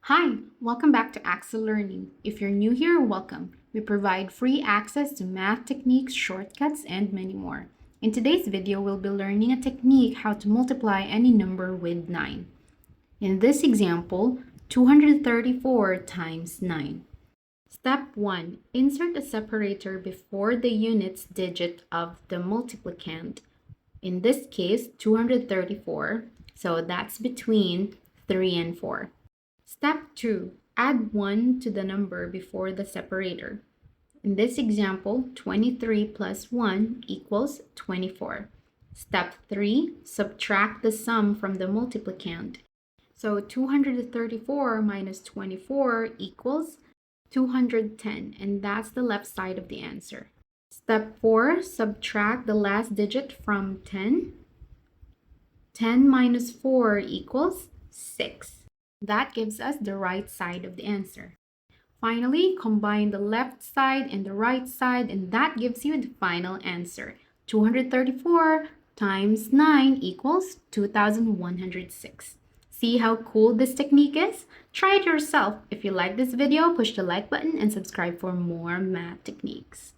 Hi, welcome back to Axel Learning. If you're new here, welcome. We provide free access to math techniques, shortcuts, and many more. In today's video, we'll be learning a technique how to multiply any number with 9. In this example, 234 times 9. Step 1. Insert a separator before the units digit of the multiplicand. In this case, 234, so that's between 3 and 4. Step 2. Add 1 to the number before the separator. In this example, 23 plus 1 equals 24. Step 3. Subtract the sum from the multiplicand. So 234 minus 24 equals 210, and that's the left side of the answer. Step 4. Subtract the last digit from 10. 10 minus 4 equals 6. That gives us the right side of the answer. Finally, combine the left side and the right side, and that gives you the final answer. 234 times 9 equals 2106. See how cool this technique is? Try it yourself. If you like this video, push the like button and subscribe for more math techniques.